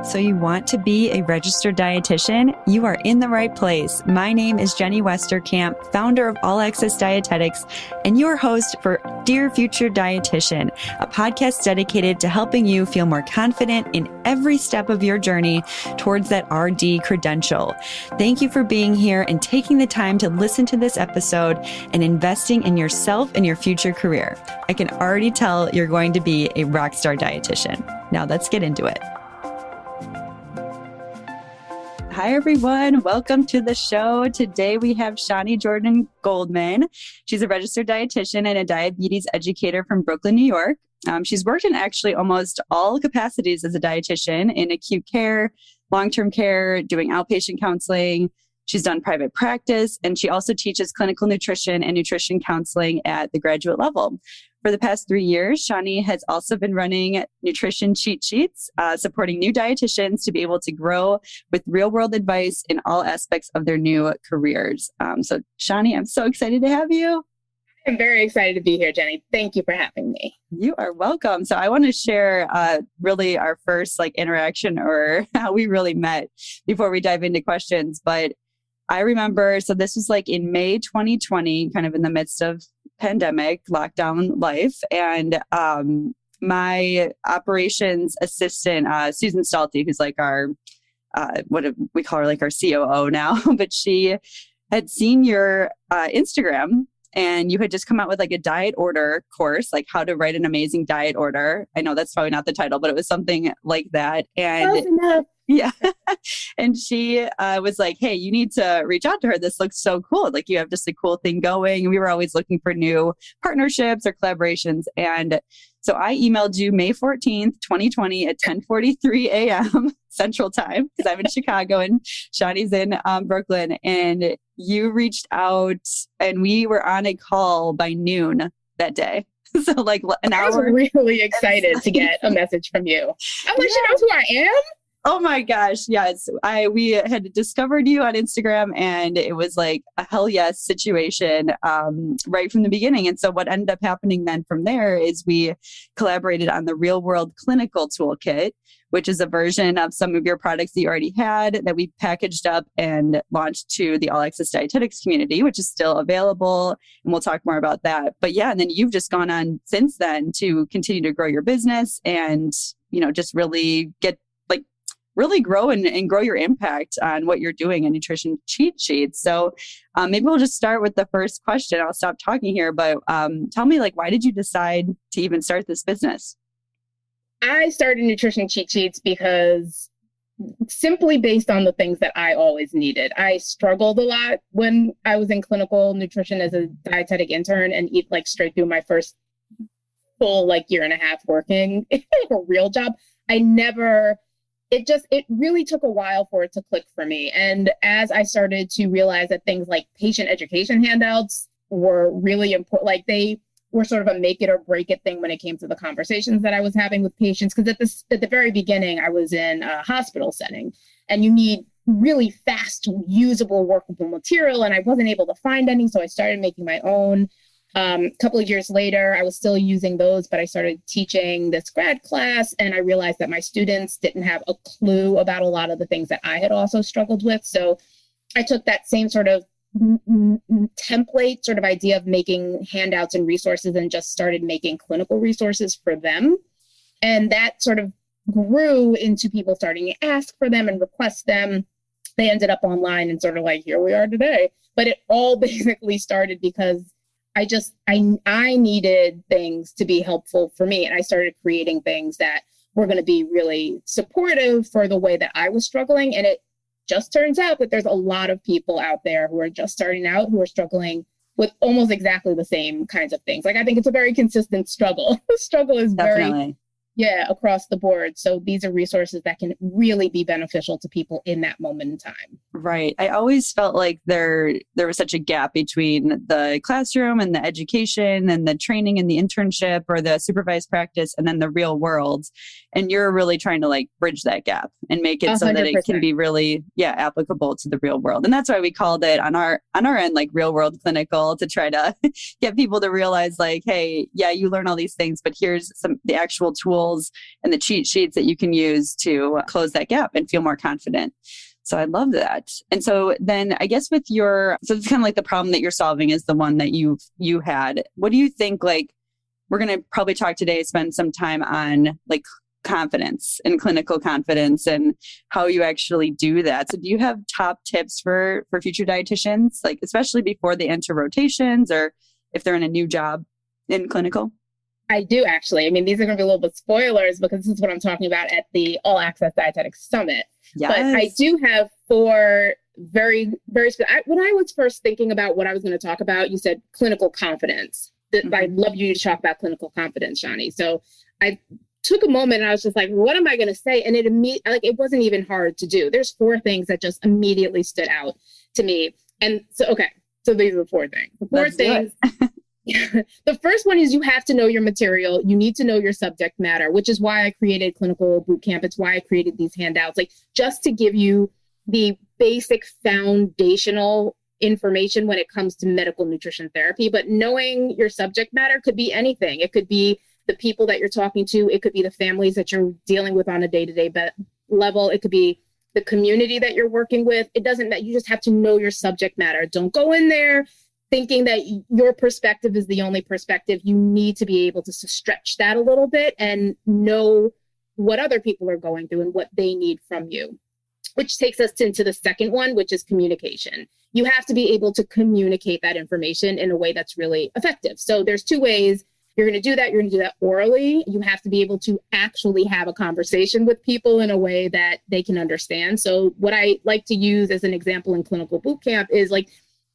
So you want to be a registered dietitian? You are in the right place. My name is Jenny Westerkamp, founder of All Access Dietetics, and your host for Dear Future Dietitian, a podcast dedicated to helping you feel more confident in every step of your journey towards that RD credential. Thank you for being here and taking the time to listen to this episode and investing in yourself and your future career. I can already tell you're going to be a rockstar dietitian. Now let's get into it. Hi, everyone. Welcome to the show. Today we have Shani Jordan-Goldman. She's a registered dietitian and a diabetes educator from Brooklyn, New York. She's worked in actually almost all capacities as a dietitian in acute care, long-term care, doing outpatient counseling. She's done private practice, and she also teaches clinical nutrition and nutrition counseling at the graduate level. For the past 3 years, Shani has also been running nutrition cheat sheets, supporting new dietitians to be able to grow with real-world advice in all aspects of their new careers. So, Shani, I'm so excited to have you. I'm very excited to be here, Jenny. Thank you for having me. You are welcome. So I want to share really our first interaction or how we really met before we dive into questions. But I remember, so this was in May 2020, kind of in the midst of pandemic lockdown life. And my operations assistant, Susan Stalty, who's our, what we call her our COO now, but she had seen your Instagram, and you had just come out with a diet order course, how to write an amazing diet order. I know that's probably not the title, but it was something like that. And yeah. And she was like, hey, you need to reach out to her. This looks so cool. You have just a cool thing going. We were always looking for new partnerships or collaborations. And so I emailed you May 14th, 2020 at 10:43 a.m. Central Time, because I'm in Chicago and Shani's in Brooklyn. And you reached out and we were on a call by noon that day. So an hour. I was really excited to get a message from you. I'm like, she knows who I am? Oh my gosh. Yes. We had discovered you on Instagram, and it was a hell yes situation right from the beginning. And so what ended up happening then from there is we collaborated on the Real World Clinical Toolkit, which is a version of some of your products that you already had that we packaged up and launched to the All Access Dietetics community, which is still available. And we'll talk more about that. But yeah, and then you've just gone on since then to continue to grow your business and, just really really grow and grow your impact on what you're doing in nutrition cheat sheets. So maybe we'll just start with the first question. I'll stop talking here, but tell me, why did you decide to even start this business? I started nutrition cheat sheets because simply based on the things that I always needed. I struggled a lot when I was in clinical nutrition as a dietetic intern and eat straight through my first full year and a half working a real job. It really took a while for it to click for me. And as I started to realize that things like patient education handouts were really important, they were sort of a make it or break it thing when it came to the conversations that I was having with patients. Because at the very beginning, I was in a hospital setting, and you need really fast, usable, workable material. And I wasn't able to find any. So I started making my own. A couple of years later, I was still using those, but I started teaching this grad class, and I realized that my students didn't have a clue about a lot of the things that I had also struggled with. So I took that same sort of template sort of idea of making handouts and resources and just started making clinical resources for them. And that sort of grew into people starting to ask for them and request them. They ended up online and sort of here we are today. But it all basically started because I needed things to be helpful for me. And I started creating things that were going to be really supportive for the way that I was struggling. And it just turns out that there's a lot of people out there who are just starting out who are struggling with almost exactly the same kinds of things. I think it's a very consistent struggle. The struggle is Definitely. Across the board. So these are resources that can really be beneficial to people in that moment in time. Right. I always felt there was such a gap between the classroom and the education and the training and the internship or the supervised practice and then the real world. And you're really trying to bridge that gap and make it so 100%. that it can be really, applicable to the real world. And that's why we called it on our end, real world clinical, to try to get people to realize hey, yeah, you learn all these things, but here's the actual tools tools and the cheat sheets that you can use to close that gap and feel more confident. So I love that. And so then I guess so it's kind of like the problem that you're solving is the one that you had. What do you think, like, we're going to probably talk today, spend some time on like confidence and clinical confidence and how you actually do that. So do you have top tips for future dietitians, like especially before they enter rotations or if they're in a new job in clinical? I do actually. I mean, these are going to be a little bit spoilers because this is what I'm talking about at the All Access Dietetics Summit. Yes. But I do have 4 very, very when I was first thinking about what I was going to talk about, you said clinical confidence. Mm-hmm. I'd love you to talk about clinical confidence, Shani. So I took a moment and I was just like, what am I going to say? And it wasn't even hard to do. There's 4 things that just immediately stood out to me. And so, okay, so these are the 4 things. The 4 things. The first one is you have to know your material. You need to know your subject matter, which is why I created Clinical Bootcamp. It's why I created these handouts, like just to give you the basic foundational information when it comes to medical nutrition therapy. But knowing your subject matter could be anything. It could be the people that you're talking to. It could be the families that you're dealing with on a day-to-day level. It could be the community that you're working with. It doesn't matter. You just have to know your subject matter. Don't go in there thinking that your perspective is the only perspective. You need to be able to stretch that a little bit and know what other people are going through and what they need from you, which takes us into the second one, which is communication. You have to be able to communicate that information in a way that's really effective. So there's 2 ways you're going to do that. You're going to do that orally. You have to be able to actually have a conversation with people in a way that they can understand. So what I like to use as an example in Clinical Bootcamp is like,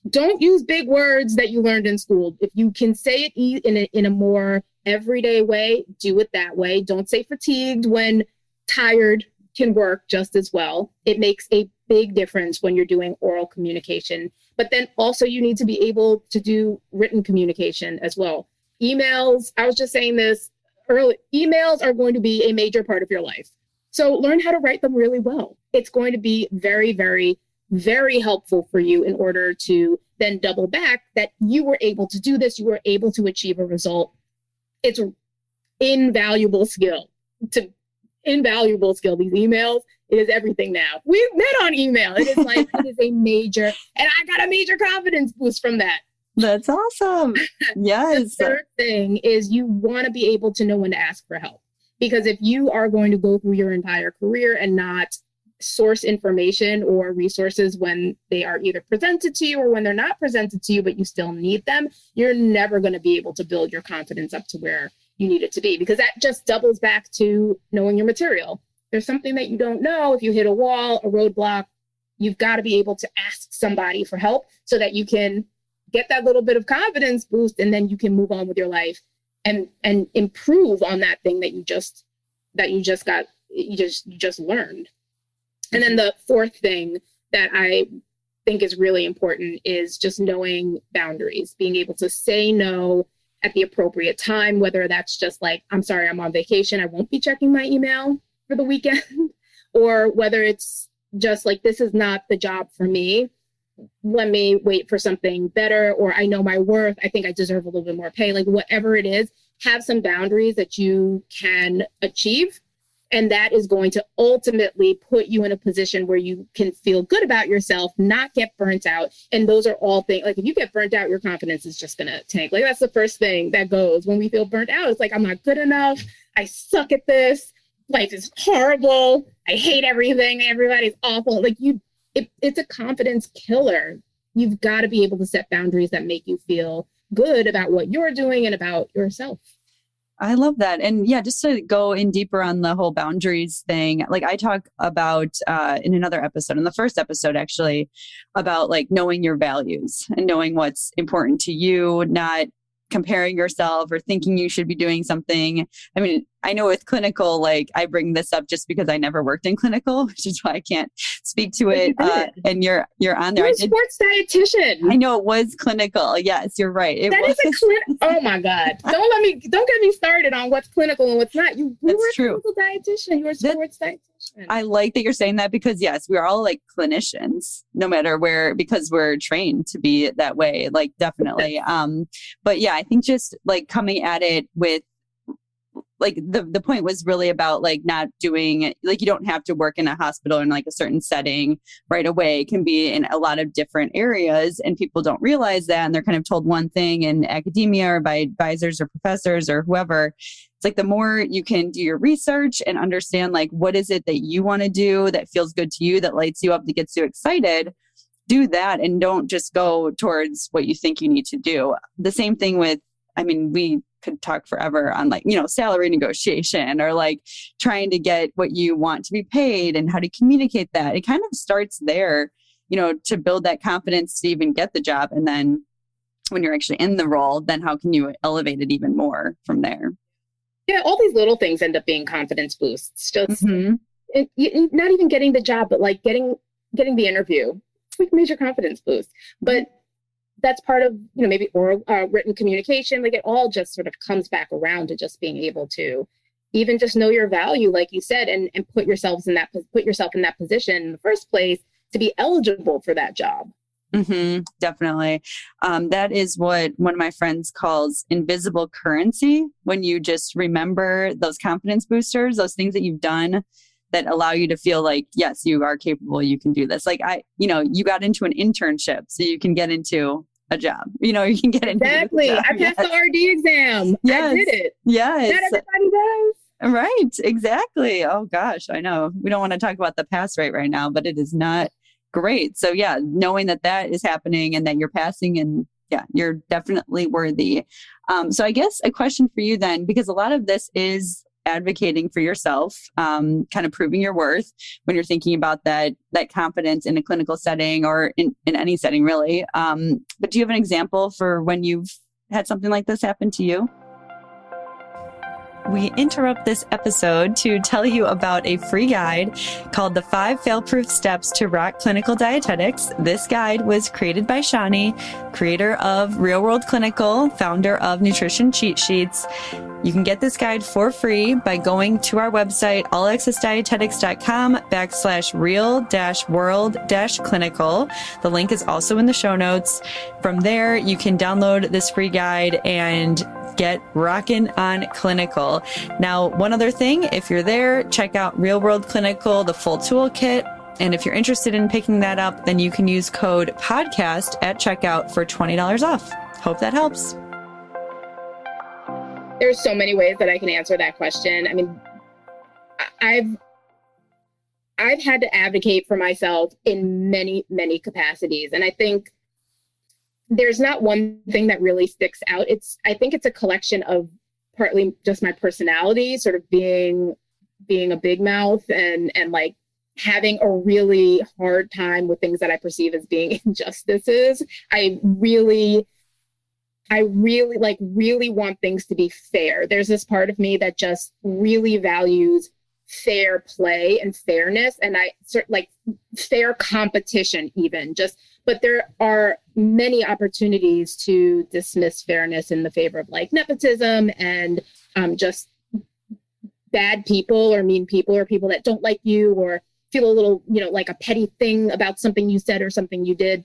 don't use big words that you learned in school. If you can say it in a more everyday way, do it that way. Don't say fatigued when tired can work just as well. It makes a big difference when you're doing oral communication. But then also you need to be able to do written communication as well. Emails, I was just saying this early, emails are going to be a major part of your life. So learn how to write them really well. It's going to be very, very, very helpful for you in order to then double back that you were able to do this, you were able to achieve a result. It's invaluable skill. These emails, it is everything now. We've met on email. It is like, it is a major, and I got a major confidence boost from that. That's awesome. Yes. The third thing is you want to be able to know when to ask for help. Because if you are going to go through your entire career and not source information or resources when they are either presented to you or when they're not presented to you, but you still need them, you're never going to be able to build your confidence up to where you need it to be, because that just doubles back to knowing your material. There's something that you don't know. If you hit a wall, a roadblock, you've got to be able to ask somebody for help so that you can get that little bit of confidence boost, and then you can move on with your life and improve on that thing that you just learned. And then the 4th thing that I think is really important is just knowing boundaries, being able to say no at the appropriate time, whether that's just like, I'm sorry, I'm on vacation, I won't be checking my email for the weekend, or whether it's just like, this is not the job for me. Let me wait for something better, or I know my worth. I think I deserve a little bit more pay. Like whatever it is, have some boundaries that you can achieve. And that is going to ultimately put you in a position where you can feel good about yourself, not get burnt out. And those are all things, like if you get burnt out, your confidence is just going to tank. Like that's the first thing that goes when we feel burnt out. It's like, I'm not good enough. I suck at this. Life is horrible. I hate everything. Everybody's awful. Like it's a confidence killer. You've got to be able to set boundaries that make you feel good about what you're doing and about yourself. I love that. And yeah, just to go in deeper on the whole boundaries thing, like I talk about in another episode, in the first episode, actually, about like knowing your values and knowing what's important to you, not comparing yourself or thinking you should be doing something. I mean, I know with clinical, like I bring this up just because I never worked in clinical, which is why I can't speak to it. And you're on there. You're a sports dietitian. I know it was clinical. Yes, you're right. Oh my God. Don't get me started on what's clinical and what's not. You were a clinical dietitian. You were a sports dietitian. I like that you're saying that because yes, we're all like clinicians, no matter where, because we're trained to be that way, like definitely. But yeah, I think just like coming at it with like the point was really about like not doing, like you don't have to work in a hospital in like a certain setting right away. It can be in a lot of different areas, and people don't realize that. And they're kind of told one thing in academia or by advisors or professors or whoever. It's like the more you can do your research and understand like what is it that you want to do that feels good to you, that lights you up, that gets you excited, do that, and don't just go towards what you think you need to do. The same thing with, I mean, we could talk forever on like, salary negotiation or like trying to get what you want to be paid and how to communicate that. It kind of starts there, to build that confidence to even get the job. And then when you're actually in the role, then how can you elevate it even more from there? Yeah, all these little things end up being confidence boosts. Just not even getting the job, but like getting the interview. It's like a major confidence boost. But that's part of, maybe oral written communication. Like it all just sort of comes back around to just being able to even just know your value, like you said, and put yourself in that position in the first place to be eligible for that job. Definitely. That is what one of my friends calls invisible currency. When you just remember those confidence boosters, those things that you've done that allow you to feel like, yes, you are capable, you can do this. Like you got into an internship, so you can get into a job. You can get into exactly. I passed the RD exam. Yes. I did it. Yes. Not everybody does. Right. Exactly. Oh gosh, I know. We don't want to talk about the pass rate right now, but it is not great. So yeah, knowing that is happening and that you're passing, and yeah, you're definitely worthy. So I guess a question for you then, because a lot of this is advocating for yourself, kind of proving your worth when you're thinking about that confidence in a clinical setting or in any setting really. But do you have an example for when you've had something like this happen to you? We interrupt this episode to tell you about a free guide called The 5 Fail-Proof Steps to Rock Clinical Dietetics. This guide was created by Shani, creator of Real World Clinical, founder of Nutrition Cheat Sheets. You can get this guide for free by going to our website, allaccessdietetics.com/real-world-clinical. The link is also in the show notes. From there, you can download this free guide and get rockin' on clinical. Now, one other thing, if you're there, check out Real World Clinical, the full toolkit. And if you're interested in picking that up, then you can use code podcast at checkout for $20 off. Hope that helps. There's so many ways that I can answer that question. I mean, I've had to advocate for myself in many, many capacities. And I think there's not one thing that really sticks out. I think it's a collection of partly just my personality, sort of being a big mouth and like having a really hard time with things that I perceive as being injustices. I really want things to be fair. There's this part of me that just really values fair play and fairness, and like fair competition even, but there are many opportunities to dismiss fairness in the favor of like nepotism and just bad people or mean people or people that don't like you or feel a little, like a petty thing about something you said or something you did.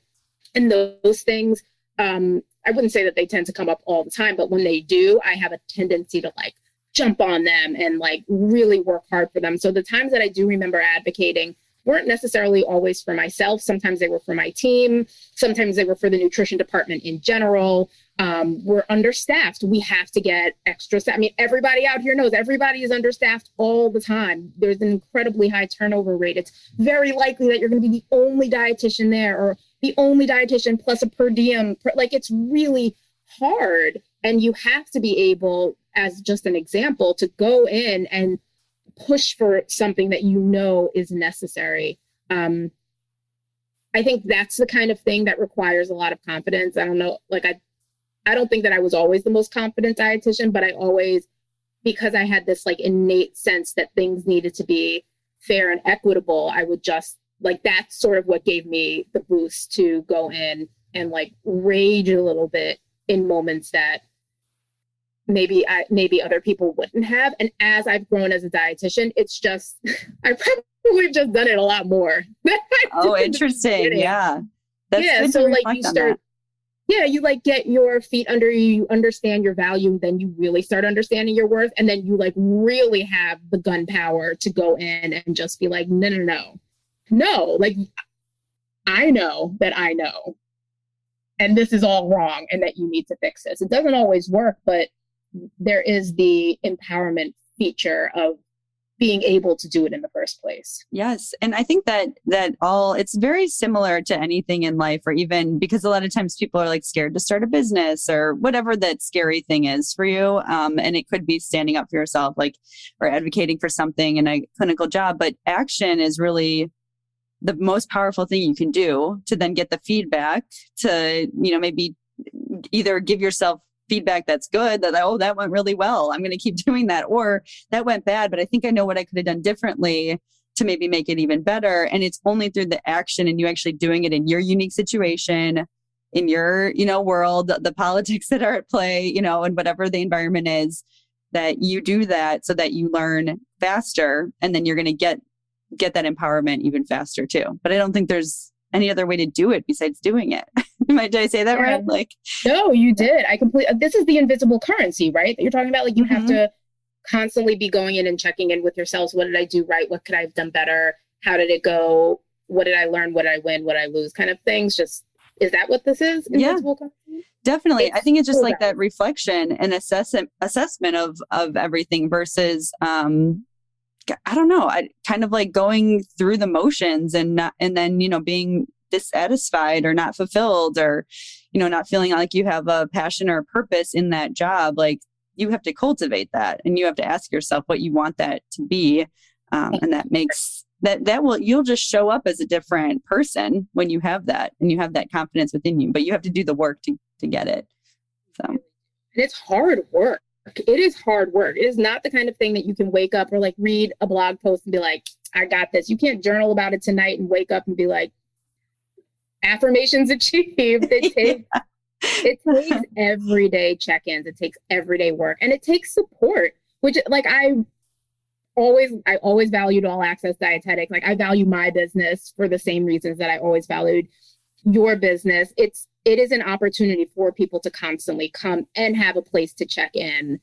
And those things, I wouldn't say that they tend to come up all the time, but when they do, I have a tendency to like jump on them and like really work hard for them. So the times that I do remember advocating weren't necessarily always for myself. Sometimes they were for my team. Sometimes they were for the nutrition department in general. We're understaffed. We have to get extra staff. I mean, everybody out here knows everybody is understaffed all the time. There's an incredibly high turnover rate. It's very likely that you're going to be the only dietitian there or the only dietitian plus a per diem. Like it's really hard. And you have to be able, as just an example, to go in and push for something that you know is necessary. I think that's the kind of thing that requires a lot of confidence. I don't know, like I don't think that I was always the most confident dietitian, but I always, because I had this like innate sense that things needed to be fair and equitable, I would just like, that's sort of what gave me the boost to go in and like rage a little bit in moments that maybe other people wouldn't have. And as I've grown as a dietitian, it's just, I probably have just done it a lot more. Oh, interesting. Yeah. That's yeah. So like Yeah, you like get your feet under you, you understand your value, then you really start understanding your worth. And then you like really have the gunpowder to go in and just be like, no, like I know that I know, and this is all wrong and that you need to fix this. It doesn't always work, but there is the empowerment feature of being able to do it in the first place. Yes. And I think that it's very similar to anything in life, or even because a lot of times people are like scared to start a business or whatever that scary thing is for you. And it could be standing up for yourself, like, or advocating for something in a clinical job, but action is really the most powerful thing you can do to then get the feedback to, maybe either give yourself feedback that's good, that, oh, that went really well, I'm going to keep doing that, or that went bad, but I think I know what I could have done differently to maybe make it even better. And it's only through the action and you actually doing it in your unique situation, in your, world, the politics that are at play, and whatever the environment is, that you do that so that you learn faster, and then you're going to get that empowerment even faster too. But I don't think there's any other way to do it besides doing it. Did I say that right? Like, no, you did. This is the invisible currency, right? That you're talking about. Like you have to constantly be going in and checking in with yourselves. What did I do right? What could I have done better? How did it go? What did I learn? What did I win? What did I lose? Kind of things. Just, is that what this is? Invisible currency? Definitely. I think it's just like that reflection and assessment of everything versus, I don't know, kind of like going through the motions and then, being dissatisfied or not fulfilled, or, not feeling like you have a passion or a purpose in that job. Like, you have to cultivate that, and you have to ask yourself what you want that to be. And that makes you'll just show up as a different person when you have that, and you have that confidence within you, but you have to do the work to get it. So, and it's hard work. It is hard work. It is not the kind of thing that you can wake up or like read a blog post and be like, I got this. You can't journal about it tonight and wake up and be like, affirmations achieved. It takes everyday check-ins. It takes everyday work, and it takes support, which like I always valued All Access Dietetics. Like I value my business for the same reasons that I always valued your business. It is an opportunity for people to constantly come and have a place to check in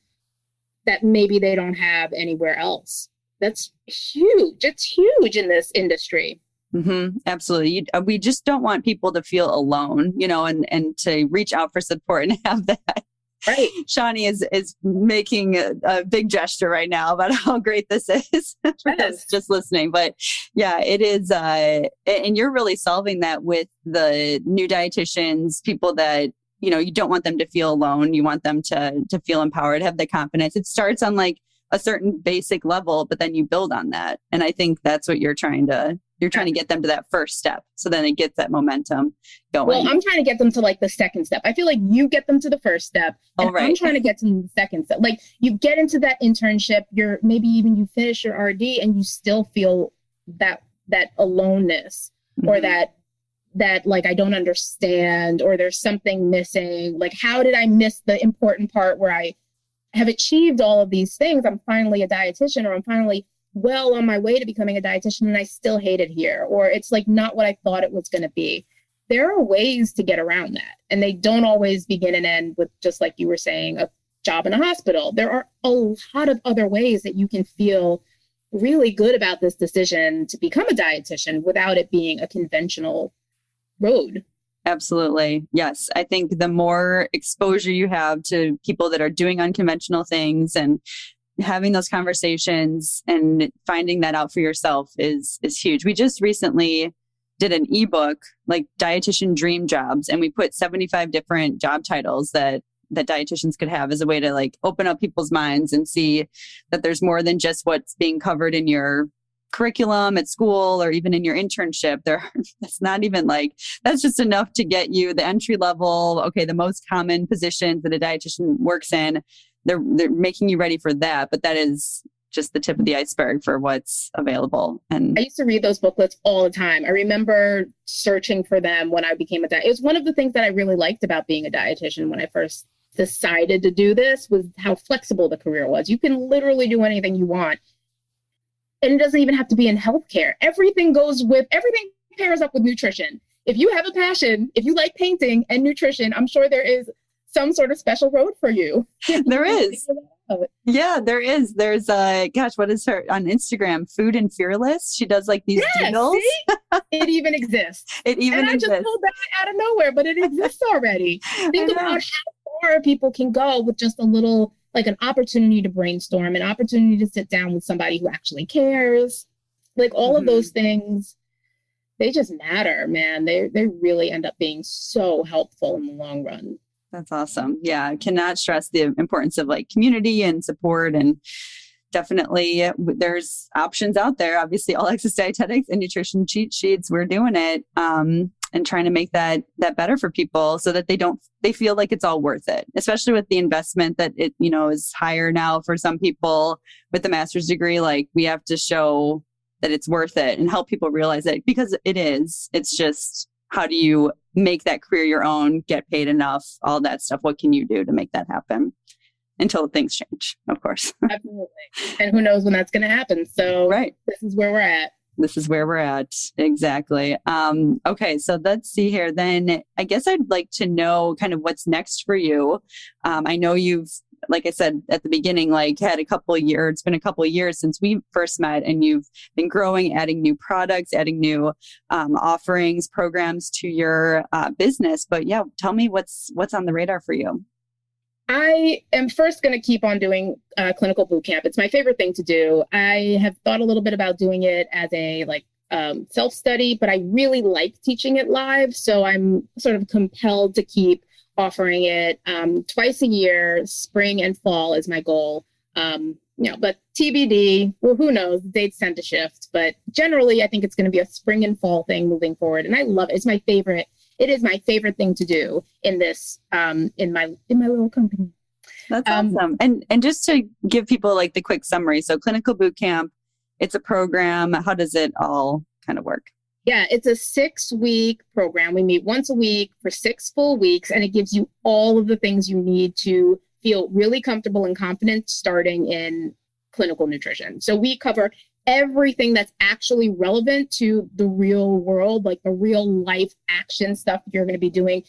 that maybe they don't have anywhere else. That's huge. It's huge in this industry. Mm-hmm. Absolutely. We just don't want people to feel alone, and to reach out for support and have that. Right. Shani is making a big gesture right now about how great this is for us just listening. But yeah, it is. And you're really solving that with the new dietitians, people that, you don't want them to feel alone. You want them to feel empowered, have the confidence. It starts on like a certain basic level, but then you build on that. And I think that's what you're trying to get them to that first step. So then it gets that momentum going. Well, I'm trying to get them to like the second step. I feel like you get them to the first step. And I'm trying to get to the second step. Like you get into that internship, you finish your RD and you still feel that aloneness, or that like, I don't understand, or there's something missing. Like, how did I miss the important part where I have achieved all of these things? I'm finally a dietitian, or I'm finally well on my way to becoming a dietitian, and I still hate it here, or it's like not what I thought it was going to be. There are ways to get around that, and they don't always begin and end with, just like you were saying, a job in a hospital. There are a lot of other ways that you can feel really good about this decision to become a dietitian without it being a conventional road. Absolutely. Yes. I think the more exposure you have to people that are doing unconventional things and having those conversations and finding that out for yourself is huge. We just recently did an ebook, like Dietitian Dream Jobs, and we put 75 different job titles that dietitians could have as a way to like open up people's minds and see that there's more than just what's being covered in your curriculum at school or even in your internship. That's not even like, that's just enough to get you the entry level. Okay. The most common positions that a dietitian works in, they're making you ready for that. But that is just the tip of the iceberg for what's available. And I used to read those booklets all the time. I remember searching for them when I became a dietitian. It was one of the things that I really liked about being a dietitian when I first decided to do this, was how flexible the career was. You can literally do anything you want. And it doesn't even have to be in healthcare. Everything pairs up with nutrition. if you have a passion, if you like painting and nutrition, I'm sure there is some sort of special road for you. There is. Yeah, there is. There's gosh, what is her on Instagram? Food and Fearless. She does like these doodles. It even exists. It even exists. I just pulled that out of nowhere, but it exists already. Think about how far people can go with just a little, like an opportunity to brainstorm, an opportunity to sit down with somebody who actually cares. Like all of those things, they just matter, man. They really end up being so helpful in the long run. That's awesome. Yeah. I cannot stress the importance of like community and support, and definitely there's options out there. Obviously All Access Dietetics and nutrition cheat sheets, we're doing it. And trying to make that better for people so that they feel like it's all worth it, especially with the investment that it, is higher now for some people with the master's degree. Like we have to show that it's worth it and help people realize it, because it is. It's just, how do you make that career your own, get paid enough, all that stuff? What can you do to make that happen until things change, of course? Absolutely. And who knows when that's going to happen. So This is where we're at. This is where we're at. Exactly. Okay. So let's see here. Then I guess I'd like to know kind of what's next for you. I know you've, like I said at the beginning, like had it's been a couple of years since we first met, and you've been growing, adding new products, adding new offerings, programs to your business. But yeah, tell me what's on the radar for you. I am first going to keep on doing Clinical Bootcamp. It's my favorite thing to do. I have thought a little bit about doing it as a self-study, but I really like teaching it live. So I'm sort of compelled to keep offering it twice a year. Spring and fall is my goal. But TBD, well, who knows? The dates tend to shift. But generally, I think it's going to be a spring and fall thing moving forward. And I love it. It's my favorite. It is my favorite thing to do in this, in my little company. That's awesome. And just to give people like the quick summary. So Clinical Bootcamp, it's a program. How does it all kind of work? Yeah, it's a 6-week program. We meet once a week for 6 full weeks, and it gives you all of the things you need to feel really comfortable and confident starting in clinical nutrition. So we cover everything that's actually relevant to the real world, like the real life action stuff you're going to be doing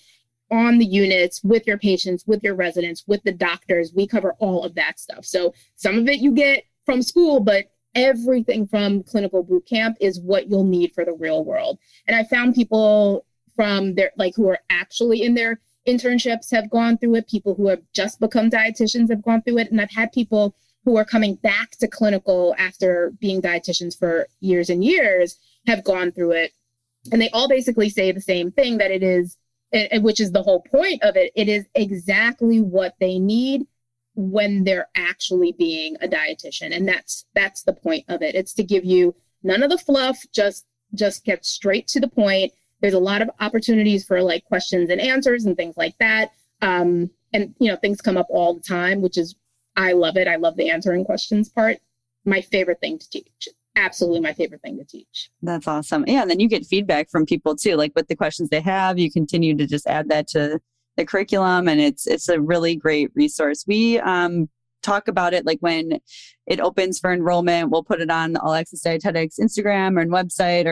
on the units with your patients, with your residents, with the doctors. We cover all of that stuff. So some of it you get from school, but everything from Clinical Bootcamp is what you'll need for the real world. And I found people from their, who are actually in their internships have gone through it. People who have just become dietitians have gone through it. And I've had people who are coming back to clinical after being dietitians for years and years have gone through it. And they all basically say the same thing, that it is, which is the whole point of it. It is exactly what they need when they're actually being a dietitian. And that's the point of it. It's to give you none of the fluff, just get straight to the point. There's a lot of opportunities for questions and answers and things like that. And things come up all the time, which is, I love it. I love the answering questions part. My favorite thing to teach. Absolutely my favorite thing to teach. That's awesome. Yeah. And then you get feedback from people too, like with the questions they have, you continue to just add that to the curriculum, and it's a really great resource. We talk about it when it opens for enrollment. We'll put it on All Access Dietetics Instagram and website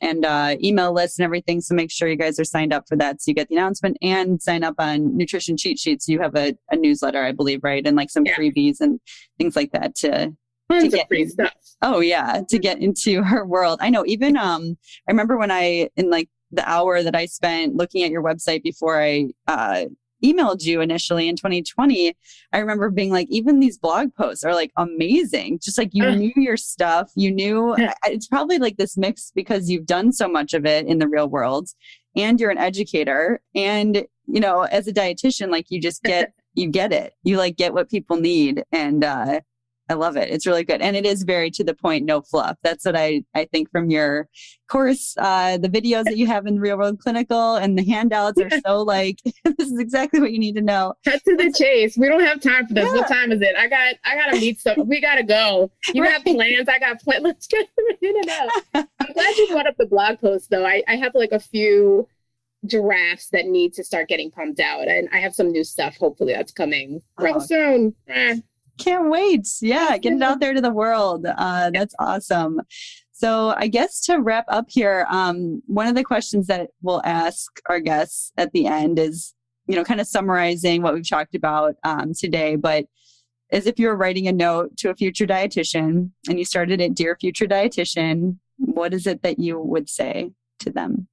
and email list and everything. So make sure you guys are signed up for that, so you get the announcement, and sign up on Nutrition Cheat Sheets. You have a newsletter, I believe, right? And some freebies and things like that to get free stuff. Oh yeah, to get into her world. I know. Even I remember when the hour that I spent looking at your website before I emailed you initially in 2020, I remember being even these blog posts are amazing. Just you knew your stuff. You knew it's probably this mix because you've done so much of it in the real world, and you're an educator, and as a dietitian, you just get you get it. You get what people need, and I love it. It's really good. And it is very to the point, no fluff. That's what I think from your course. The videos that you have in Real World Clinical and the handouts are so this is exactly what you need to know. Cut to the chase. We don't have time for this. Yeah. What time is it? I got to meet some. We got to go. You got plans. I got plans. Let's get in and out. I'm glad you brought up the blog post though. I have a few drafts that need to start getting pumped out, and I have some new stuff. Hopefully that's coming real soon. Can't wait. Yeah. Get it out there to the world. That's awesome. So I guess to wrap up here, one of the questions that we'll ask our guests at the end is, kind of summarizing what we've talked about today, but as if you were writing a note to a future dietitian and you started it, Dear Future Dietitian, what is it that you would say to them?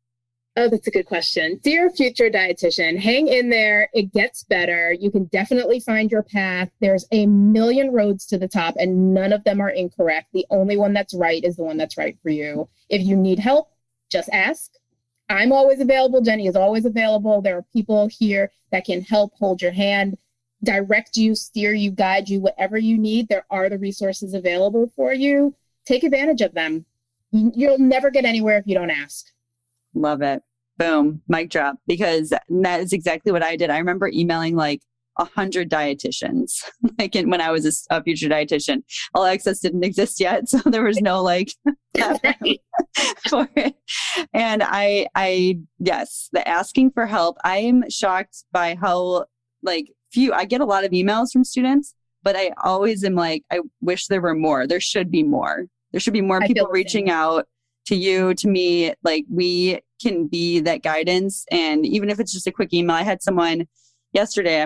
Oh, that's a good question. Dear future dietitian, hang in there. It gets better. You can definitely find your path. There's a million roads to the top and none of them are incorrect. The only one that's right is the one that's right for you. If you need help, just ask. I'm always available. Jenny is always available. There are people here that can help hold your hand, direct you, steer you, guide you, whatever you need. There are the resources available for you. Take advantage of them. You'll never get anywhere if you don't ask. Love it. Boom. Mic drop. Because that is exactly what I did. I remember emailing like 100 dietitians, when I was a future dietitian. All Access didn't exist yet. So there was no for it. And yes, the asking for help. I am shocked by how few, I get a lot of emails from students, but I always am I wish there were more. There should be more. There should be more people reaching out to you, to me. We can be that guidance. And even if it's just a quick email, I had someone yesterday,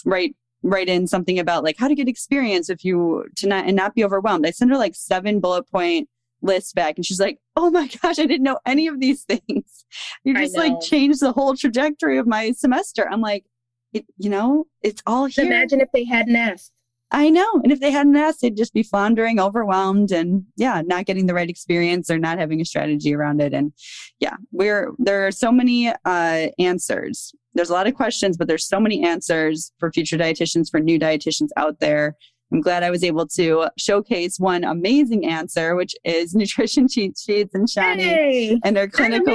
write in something about how to get experience and not be overwhelmed. I sent her 7 bullet point list back and she's like, oh my gosh, I didn't know any of these things. You just changed the whole trajectory of my semester. I'm like, it's all here. Imagine if they hadn't asked. I know. And if they hadn't asked, they'd just be floundering, overwhelmed, and not getting the right experience or not having a strategy around it. And there are so many answers. There's a lot of questions, but there's so many answers for future dietitians, for new dietitians out there. I'm glad I was able to showcase one amazing answer, which is nutrition cheat sheets and Shani and her clinical,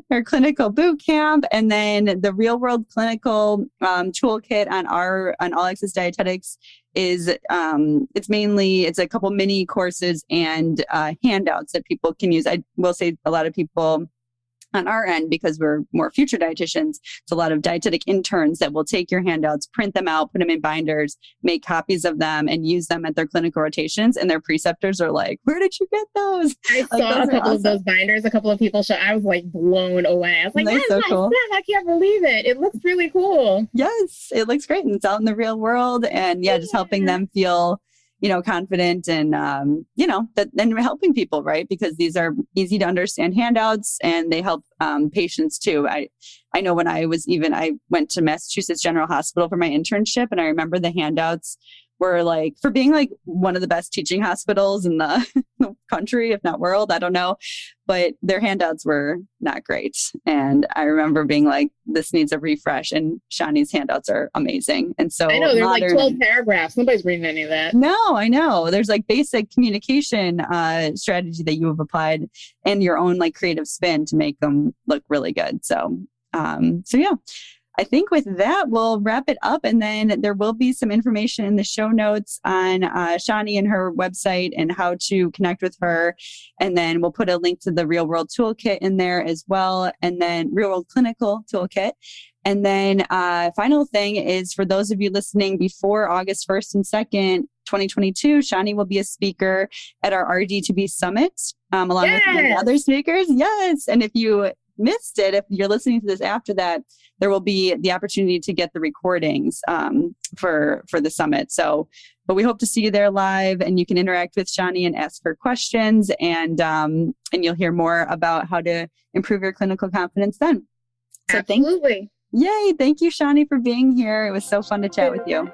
her clinical boot camp, and then the real world clinical toolkit on All Access Dietetics is it's a couple mini courses and handouts that people can use. I will say a lot of people on our end, because we're more future dietitians, it's a lot of dietetic interns that will take your handouts, print them out, put them in binders, make copies of them, and use them at their clinical rotations. And their preceptors are like, where did you get those? I saw a couple of those binders, a couple of people show. I was blown away. I was like, that's so cool. I can't believe it. It looks really cool. Yes, it looks great. And it's out in the real world. And just helping them feel confident and, and helping people, right? Because these are easy to understand handouts and they help patients too. I know when I went to Massachusetts General Hospital for my internship, and I remember the handouts were for being one of the best teaching hospitals in the country, if not world, I don't know, but their handouts were not great. And I remember being this needs a refresh, and Shani's handouts are amazing. And so I know there's 12 paragraphs. Nobody's reading any of that. No, I know. There's basic communication strategy that you have applied and your own creative spin to make them look really good. So yeah. I think with that, we'll wrap it up. And then there will be some information in the show notes on Shani and her website and how to connect with her. And then we'll put a link to the Real World Toolkit in there as well. And then Real World Clinical Toolkit. And then final thing is, for those of you listening before August 1st and 2nd, 2022, Shani will be a speaker at our RD2B Summit along with many other speakers. Yes. And if you missed it, if you're listening to this after that, there will be the opportunity to get the recordings for the summit. So, but we hope to see you there live, and you can interact with Shani and ask her questions, and you'll hear more about how to improve your clinical confidence then. So Absolutely. Yay. Thank you, Shani, for being here. It was so fun to chat with you.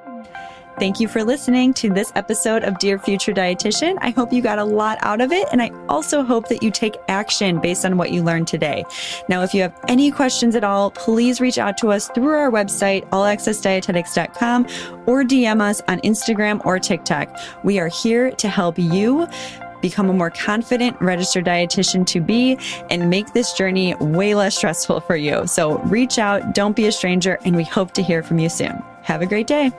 Thank you for listening to this episode of Dear Future Dietitian. I hope you got a lot out of it, and I also hope that you take action based on what you learned today. Now, if you have any questions at all, please reach out to us through our website, allaccessdietetics.com, or DM us on Instagram or TikTok. We are here to help you become a more confident registered dietitian to be and make this journey way less stressful for you. So reach out, don't be a stranger, and we hope to hear from you soon. Have a great day.